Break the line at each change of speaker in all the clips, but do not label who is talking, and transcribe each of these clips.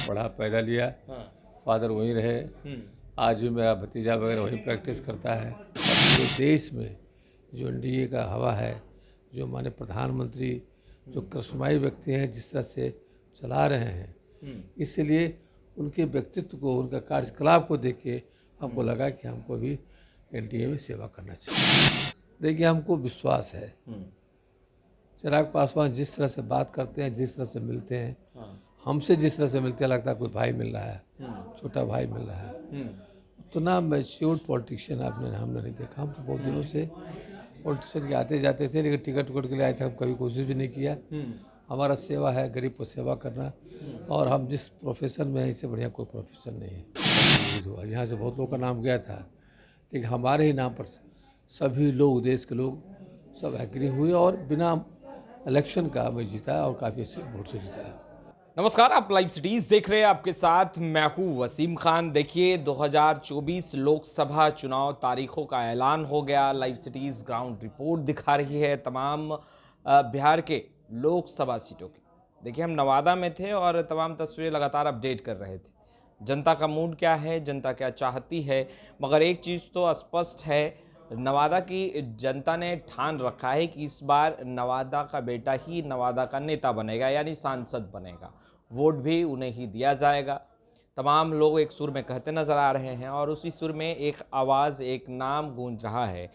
पढ़ा पैदा लिया, फादर वहीं रहे। आज भी मेरा भतीजा वगैरह वहीं प्रैक्टिस करता है। पूरे देश में जो एनडीए का हवा है, जो हमारे प्रधानमंत्री जो करिश्माई व्यक्ति हैं जिस तरह से चला रहे हैं, इसलिए उनके व्यक्तित्व को, उनका कार्यकलाप को देख के हमको लगा कि हमको भी एनडीए में सेवा करना चाहिए। देखिए, हमको विश्वास है चिराग पासवान जिस तरह से बात करते हैं, जिस तरह से मिलते हैं, हमसे जिस तरह से मिलते हैं, लगता है कोई भाई मिल रहा है, छोटा भाई मिल रहा है। उतना मैच्योर्ड पॉलिटिशियन हमने नहीं देखा। हम तो बहुत दिनों से पॉलिटिशियन के आते जाते थे, लेकिन टिकट के लिए आए थे, हम कभी कोशिश भी नहीं किया। हमारा सेवा है, गरीब को सेवा करना, और हम जिस प्रोफेशन में हैं, इससे बढ़िया कोई प्रोफेशन नहीं है। यहाँ से बहुत लोगों का नाम गया था, लेकिन हमारे ही नाम पर सभी लोग, देश के लोग सब एग्री हुए और बिना इलेक्शन का मैं जीता और काफ़ी अच्छे वोट से जीता है।
नमस्कार, आप लाइव सिटीज देख रहे हैं। आपके साथ मैं हूं वसीम खान। देखिए, 2024 लोकसभा चुनाव तारीखों का ऐलान हो गया। लाइव सिटीज ग्राउंड रिपोर्ट दिखा रही है तमाम बिहार के लोकसभा सीटों की। देखिए, हम नवादा में थे और तमाम तस्वीरें लगातार अपडेट कर रहे थे। जनता का मूड क्या है, जनता क्या चाहती है, मगर एक चीज़ तो स्पष्ट है, नवादा की जनता ने ठान रखा है कि इस बार नवादा का बेटा ही नवादा का नेता बनेगा, यानी सांसद बनेगा। वोट भी उन्हें ही दिया जाएगा। तमाम लोग एक सुर में कहते नजर आ रहे हैं और उसी सुर में एक आवाज़, एक नाम गूंज रहा है।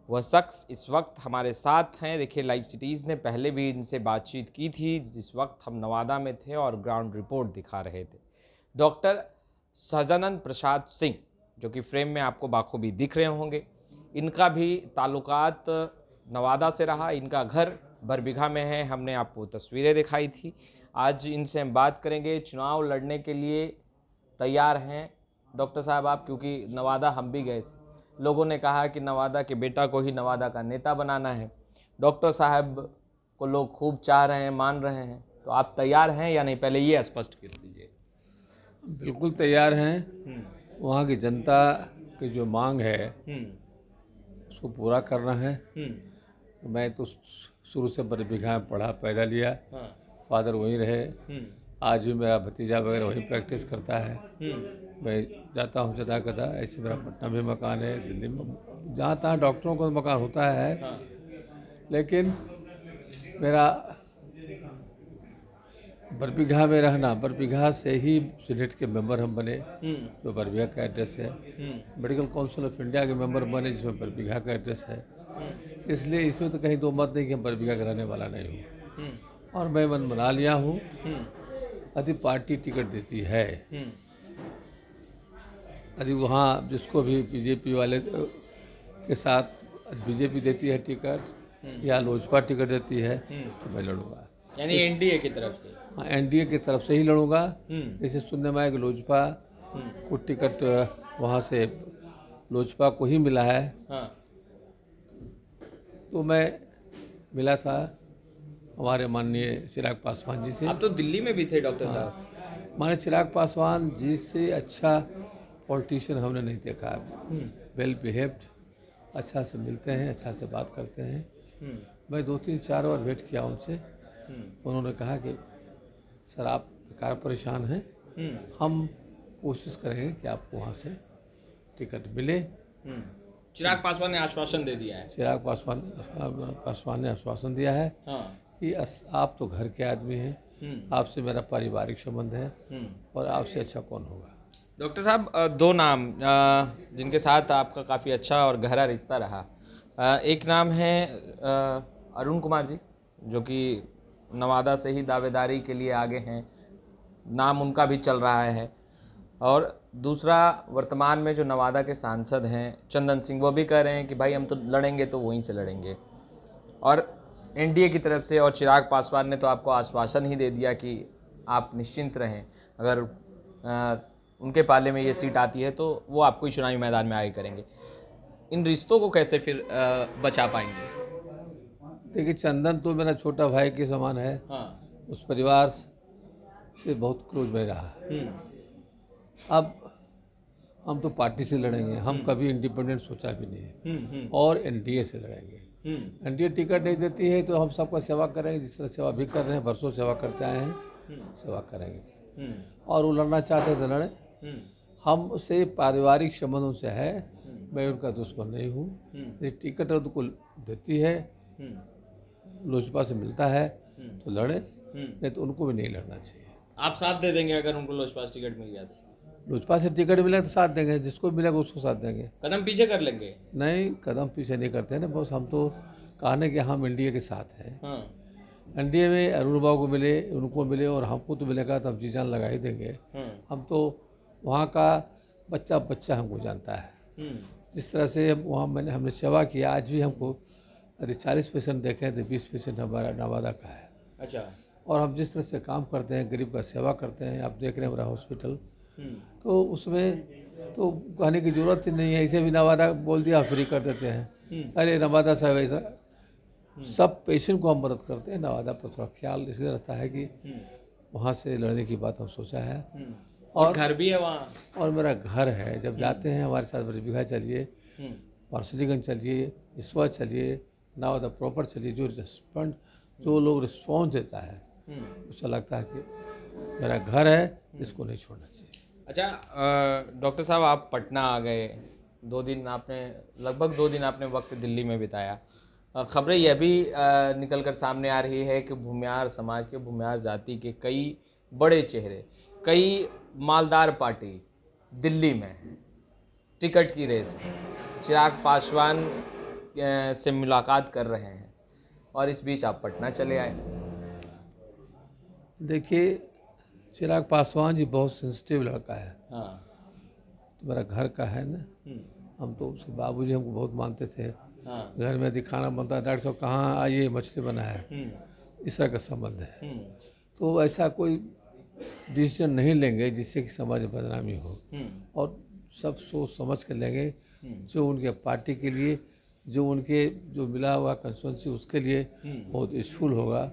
वह शख्स इस वक्त हमारे साथ हैं। देखिए, लाइव सिटीज़ ने पहले भी इनसे बातचीत की थी जिस वक्त हम नवादा में थे और ग्राउंड रिपोर्ट दिखा रहे थे। डॉक्टर सहजानंद प्रसाद सिंह, जो कि फ्रेम में आपको बाखूबी दिख रहे होंगे, इनका भी ताल्लुकात नवादा से रहा। इनका घर बरबीघा में है, हमने आपको तस्वीरें दिखाई थी। आज इनसे हम बात करेंगे। चुनाव लड़ने के लिए तैयार हैं डॉक्टर साहब आप? क्योंकि नवादा हम भी गए थे, लोगों ने कहा कि नवादा के बेटा को ही नवादा का नेता बनाना है। डॉक्टर साहब को लोग खूब चाह रहे हैं, मान रहे हैं, तो आप तैयार हैं या नहीं, पहले ये स्पष्ट कर दीजिए।
बिल्कुल तैयार हैं। वहाँ की जनता की जो मांग है उसको पूरा करना है। मैं तो शुरू से बरबीघा में पढ़ा पैदा लिया, फादर वहीं रहे। आज भी मेरा भतीजा वगैरह वहीं प्रैक्टिस करता है। मैं जाता हूँ जदा कदा। ऐसे मेरा पटना में मकान है, दिल्ली में, जहाँ तहाँ डॉक्टरों का मकान होता है। लेकिन मेरा बरबीघा में रहना, बरबीघा से ही सीनेट के मेंबर हम बने, जो बरबीघा का एड्रेस है। मेडिकल काउंसिल ऑफ इंडिया के मेंबर बने, जिसमें बरबीघा का एड्रेस है। इसलिए इसमें तो कहीं दो मत नहीं कि हम बरबीघा का रहने वाला नहीं हूँ। और मैं मन बना लिया हूँ, यदि पार्टी टिकट देती है, यदि वहाँ जिसको भी बीजेपी वाले के साथ बीजेपी देती है टिकट या लोजपा टिकट देती है, तो मैं लड़ूंगा।
यानी एनडीए की तरफ से?
हाँ, एनडीए की तरफ से ही लड़ूंगा। जैसे सुनने में आया कि लोजपा को टिकट वहाँ से लोजपा को ही मिला है। तो मैं मिला था हमारे माननीय चिराग पासवान जी से।
आप तो दिल्ली में भी थे डॉक्टर साहब।
हमारे चिराग पासवान जी से अच्छा पॉलिटिशियन हमने नहीं देखा। वेल बिहेव्ड, अच्छा से मिलते हैं, अच्छा से बात करते हैं। मैं 2-3-4 बार भेंट किया उनसे। उन्होंने कहा कि सर, आप बेकार परेशान हैं, हम कोशिश करेंगे कि आपको वहाँ से टिकट मिले।
चिराग पासवान ने आश्वासन दे दिया है।
चिराग पासवान ने आश्वासन दिया है कि आप तो घर के आदमी हैं, आपसे मेरा पारिवारिक संबंध है और आपसे अच्छा कौन होगा।
डॉक्टर साहब, दो नाम जिनके साथ आपका काफ़ी अच्छा और गहरा रिश्ता रहा, एक नाम है अरुण कुमार जी, जो कि नवादा से ही दावेदारी के लिए आगे हैं, नाम उनका भी चल रहा है। और दूसरा, वर्तमान में जो नवादा के सांसद हैं चंदन सिंह, वो भी कह रहे हैं कि भाई हम तो लड़ेंगे तो वहीं से लड़ेंगे। और एनडीए की तरफ से और चिराग पासवान ने तो आपको आश्वासन ही दे दिया कि आप निश्चिंत रहें, अगर उनके पाले में ये सीट आती है तो वो आपको ही चुनावी मैदान में आगे करेंगे। इन रिश्तों को कैसे फिर बचा पाएंगे?
देखिए, चंदन तो मेरा छोटा भाई के समान है। उस परिवार से बहुत क्लोज में रहा। अब हम तो पार्टी से लड़ेंगे, हम कभी इंडिपेंडेंट सोचा भी नहीं है, और एनडीए से लड़ेंगे। एनडीए टिकट नहीं देती है तो हम सबका सेवा करेंगे, जिस तरह सेवा भी कर रहे हैं, बरसों सेवा करते आए हैं, सेवा करेंगे। और वो लड़ना चाहते थे लड़े। हम उससे पारिवारिक संबंधों से है, मैं उनका दुश्मन नहीं हूँ। यदि टिकट उनको देती है, लोजपा से मिलता है तो लड़े, नहीं तो उनको भी नहीं लड़ना चाहिए।
आप साथ दे देंगे अगर उनको लोजपा से टिकट मिल गया तो?
लोजपा से टिकट मिला तो साथ देंगे, जिसको मिलेगा उसको साथ देंगे।
कदम पीछे कर लेंगे?
नहीं, कदम पीछे नहीं करते हैं ना बस। हम तो कहने कि हम इंडिया के साथ हैं।
हाँ।
एनडीए में अरुण बाबू को मिले, उनको मिले और हमको तो मिलेगा तो हम जी जान लगा ही देंगे। हम तो वहाँ का बच्चा बच्चा हमको जानता है। जिस तरह से वहाँ हमने सेवा किया, आज भी हमको यदि 40 पेशेंट देखें तो 20 पेशेंट हमारा नवादा का है।
अच्छा।
और हम जिस तरह से काम करते हैं, गरीब का सेवा करते हैं, आप देख रहे हैं हमारा हॉस्पिटल, तो उसमें तो कहने की ज़रूरत ही नहीं है। इसे भी नवादा बोल दिया फ्री कर देते हैं। अरे नवादा साहब ऐसा सब पेशेंट को हम मदद करते हैं। नवादा पर थोड़ा ख्याल इसलिए रहता है कि वहाँ से लड़ने की बात हम सोचा है।
और घर भी है वहाँ? और
मेरा घर है। जब जाते हैं हमारे साथ बरबीघा चलिए, वारसलीगंज चलिए, इसवा चलिए, नवादा प्रॉपर चलिए, जो लोग रिस्पॉन्स देता है उससे लगता है कि मेरा घर है, इसको नहीं छोड़ना चाहिए।
अच्छा डॉक्टर साहब, आप पटना आ गए, लगभग 2 दिन आपने वक्त दिल्ली में बिताया। खबरें यह भी निकल कर सामने आ रही है कि भूमियार समाज के, भूमियार जाति के कई बड़े चेहरे, कई मालदार पार्टी दिल्ली में टिकट की रेस में चिराग पासवान से मुलाकात कर रहे हैं, और इस बीच आप पटना चले आए।
देखिए, चिराग पासवान जी बहुत सेंसिटिव लड़का है।
हाँ।
तो मेरा घर का है ना, हम तो उसके बाबूजी हमको बहुत मानते थे। घर में यदि खाना बनता है, डॉक्टर साहब कहाँ आइए मछली बना है, इस तरह का संबंध है। तो ऐसा कोई डिसीजन नहीं लेंगे जिससे कि समाज में बदनामी हो, और सब सोच समझ कर लेंगे जो उनके पार्टी के लिए, जो मिला हुआ कंस्टिट्यूंसी उसके लिए बहुत यूजफुल होगा,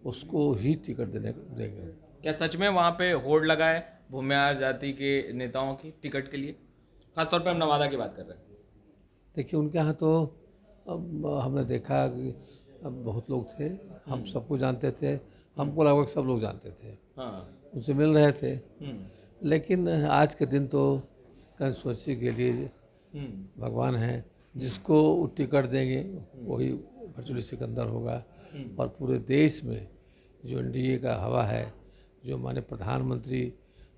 उसको ही टिकट देंगे।
क्या सच में वहाँ पे होड़ लगा है भूमियार जाति के नेताओं की टिकट के लिए? खासतौर पे हम नवादा की बात कर रहे हैं।
देखिए, उनके यहाँ तो अब हमने देखा कि अब बहुत लोग थे, हम सबको जानते थे, हमको लगभग सब लोग जानते थे।
हाँ।
उनसे मिल रहे थे। लेकिन आज के दिन तो कंस्टिट्यूंसी के लिए भगवान है, जिसको टिकट देंगे वही वर्चुअली सिकंदर होगा। और पूरे देश में जो एनडीए का हवा है, जो हमारे प्रधानमंत्री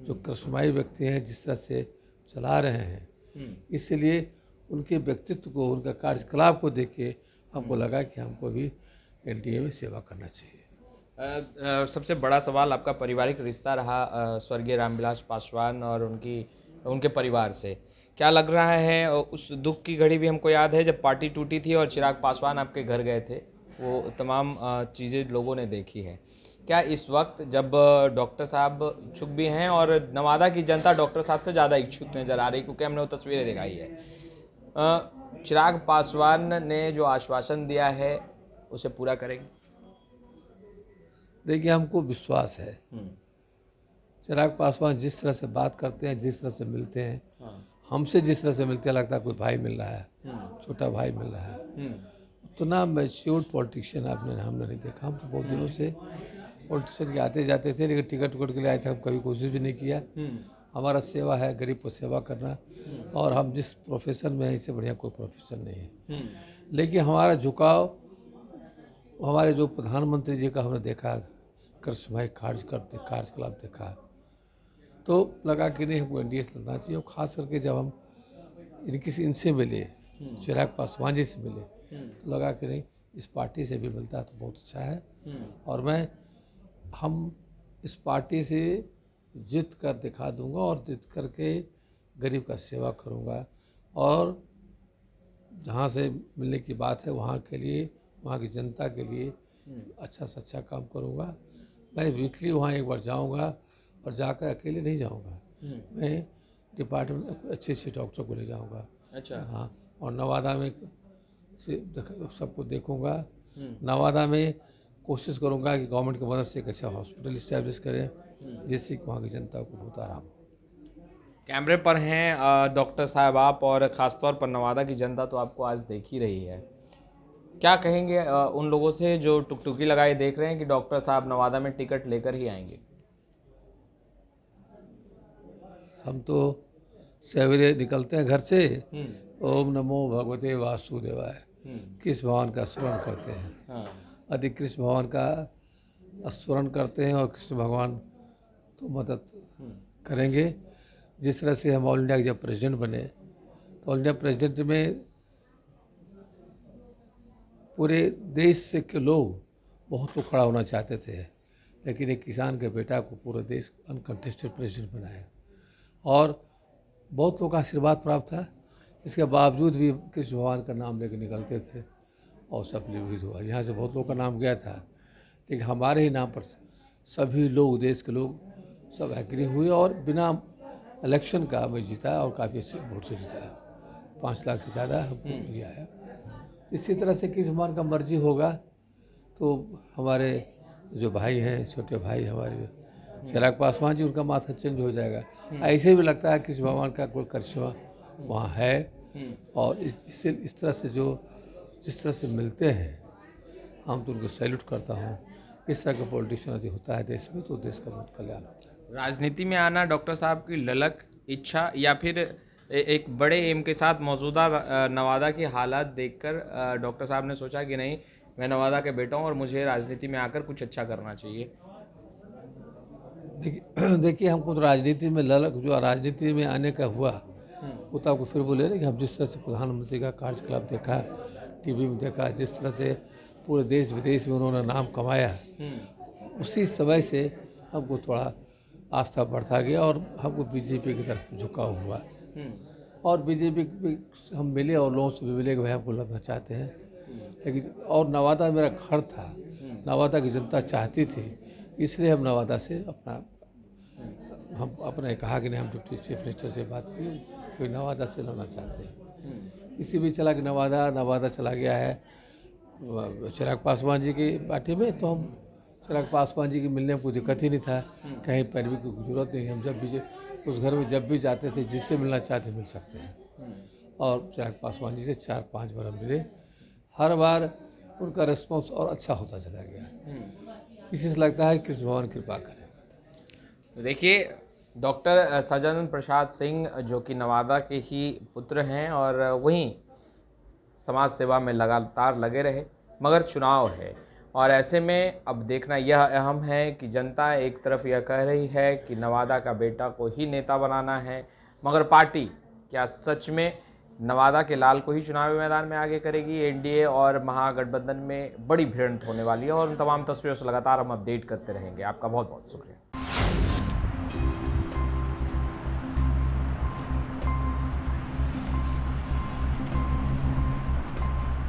जो करिश्माई व्यक्ति हैं जिस तरह से चला रहे हैं, इसलिए उनके व्यक्तित्व को, उनका कार्यकलाप को देख के हमको लगा कि हमको भी एनडीए में सेवा करना चाहिए।
सबसे बड़ा सवाल आपका पारिवारिक रिश्ता रहा स्वर्गीय रामविलास पासवान और उनके परिवार से। क्या लग रहा है, उस दुख की घड़ी भी हमको याद है जब पार्टी टूटी थी और चिराग पासवान आपके घर गए थे, वो तमाम चीज़ें लोगों ने देखी है। क्या इस वक्त जब डॉक्टर साहब इच्छुक भी हैं, और नवादा की जनता डॉक्टर साहब से ज़्यादा इच्छुक नज़र आ रही, क्योंकि हमने वो तस्वीरें दिखाई है, चिराग पासवान ने जो आश्वासन दिया है उसे पूरा करेंगे?
देखिए, हमको विश्वास है चिराग पासवान जिस तरह से बात करते हैं, जिस तरह से मिलते हैं, हमसे जिस तरह से मिलते हैं, लगता है कोई भाई मिल रहा है, छोटा भाई मिल रहा है। उतना मैच्योर्ड पॉलिटिशियन हमने नहीं देखा। हम तो बहुत दिनों से पॉलिटिशियन के आते जाते थे, लेकिन टिकट के लिए आए थे, हम कभी कोशिश भी नहीं किया। हमारा सेवा है, गरीब को सेवा करना, और हम जिस प्रोफेशन में हैं, इससे बढ़िया कोई प्रोफेशन नहीं है। लेकिन हमारा झुकाव, हमारे जो प्रधानमंत्री जी का हमने देखा करिश्माई कार्यकलाप देखा, तो लगा कि नहीं, हमको एनडीए से लड़ना चाहिए। और ख़ास करके जब हम इनसे मिले, चिराग पासवान जी से मिले, तो लगा कि नहीं, इस पार्टी से भी मिलता है तो बहुत अच्छा है। और हम इस पार्टी से जीत कर दिखा दूंगा, और जीत करके गरीब का सेवा करूंगा, और जहाँ से मिलने की बात है वहाँ के लिए, वहाँ की जनता के लिए अच्छा से अच्छा काम करूंगा। मैं वीकली वहाँ एक बार जाऊंगा, और जाकर अकेले नहीं जाऊंगा, मैं डिपार्टमेंट अच्छे डॉक्टर को ले जाऊंगा।
अच्छा।
हाँ, और नवादा में सबको देखूंगा। नवादा में कोशिश करूंगा कि गवर्नमेंट की मदद से एक अच्छा हॉस्पिटल इस्टेब्लिश करें, जिससे कि वहाँ की जनता को बहुत आराम हो।
कैमरे पर हैं डॉक्टर साहब आप, और ख़ासतौर पर नवादा की जनता तो आपको आज देख ही रही है। क्या कहेंगे उन लोगों से जो टुकटुकी लगाए देख रहे हैं कि डॉक्टर साहब नवादा में टिकट लेकर ही आएंगे?
हम तो सवेरे निकलते हैं घर से, ओम नमो भगवते वासुदेवाय, कृष्ण भगवान का स्मरण करते हैं। यदि कृष्ण भगवान का स्मरण करते हैं और कृष्ण भगवान तो मदद करेंगे। जिस तरह से हम ऑल इंडिया के जब प्रेसिडेंट बने तो ऑल इंडिया प्रेसिडेंट में पूरे देश से के लोग बहुत लोग खड़ा होना चाहते थे, लेकिन एक किसान के बेटा को पूरा देश अनकंटेस्टेड प्रेसिडेंट बनाया और बहुत लोगों का आशीर्वाद प्राप्त था। इसके बावजूद भी कृष्ण भगवान का नाम लेकर निकलते थे और सफलीभूत हुआ। यहाँ से बहुत लोगों का नाम गया था, लेकिन हमारे ही नाम पर सभी लोग, देश के लोग सब एग्री हुए और बिना इलेक्शन का हमें जीता और काफ़ी अच्छे वोट से जीता। 5 लाख से ज़्यादा हमको लिया है। इसी तरह से कृष्ण भगवान का मर्जी होगा तो हमारे जो भाई हैं, छोटे भाई हमारे चिराग पासवान जी, उनका माथा चेंज हो जाएगा। ऐसे भी लगता है कृष्ण भगवान का कोई करिश्मा वहाँ है और इस तरह से जिस तरह से मिलते हैं हम तो उनको सैल्यूट करता हूँ। इस तरह का पॉलिटिशियन यदि होता है देश में तो देश का बहुत कल्याण होता है।
राजनीति में आना डॉक्टर साहब की ललक, इच्छा या फिर एक बड़े एम के साथ मौजूदा नवादा की हालात देखकर डॉक्टर साहब ने सोचा कि नहीं, मैं नवादा के बेटा हूँ और मुझे राजनीति में आकर कुछ अच्छा करना चाहिए?
देखिए हमको तो राजनीति में ललक, जो राजनीति में आने का हुआ वो तो आपको फिर बोले ना कि हम जिस तरह से प्रधानमंत्री का कार्यकलाप देखा, टीवी में देखा, जिस तरह से पूरे देश विदेश में उन्होंने नाम कमाया, उसी समय से हमको थोड़ा आस्था बढ़ता गया और हमको बीजेपी की तरफ झुकाव हुआ और बीजेपी हम मिले और लोगों से भी मिले कि भाई हमको लड़ना चाहते हैं। लेकिन और नवादा मेरा घर था, नवादा की जनता चाहती थी, इसलिए हम नवादा से अपने कहा कि नहीं, हम डिप्टी चीफ मिनिस्टर से बात की, कोई नवादा से लड़ना चाहते हैं। इसी भी चला कि नवादा चला गया है चिराग पासवान जी की पार्टी में, तो हम चिराग पासवान जी की मिलने में कोई दिक्कत ही नहीं था, कहीं पैरवी की जरूरत नहीं। हम जब भी उस घर में जब भी जाते थे, जिससे मिलना चाहते मिल सकते हैं और चिराग पासवान जी से 4-5 बार हम मिले। हर बार उनका रिस्पॉन्स और अच्छा होता चला गया। इसी से लगता है कि कृष्ण भगवान कृपा करें।
देखिए, डॉक्टर सज्जन प्रसाद सिंह जो कि नवादा के ही पुत्र हैं और वहीं समाज सेवा में लगातार लगे रहे, मगर चुनाव है और ऐसे में अब देखना यह अहम है कि जनता एक तरफ यह कह रही है कि नवादा का बेटा को ही नेता बनाना है, मगर पार्टी क्या सच में नवादा के लाल को ही चुनावी मैदान में आगे करेगी? एनडीए और महागठबंधन में बड़ी भिड़ंत होने वाली है और उन तमाम तस्वीरों से लगातार हम अपडेट करते रहेंगे। आपका बहुत बहुत शुक्रिया।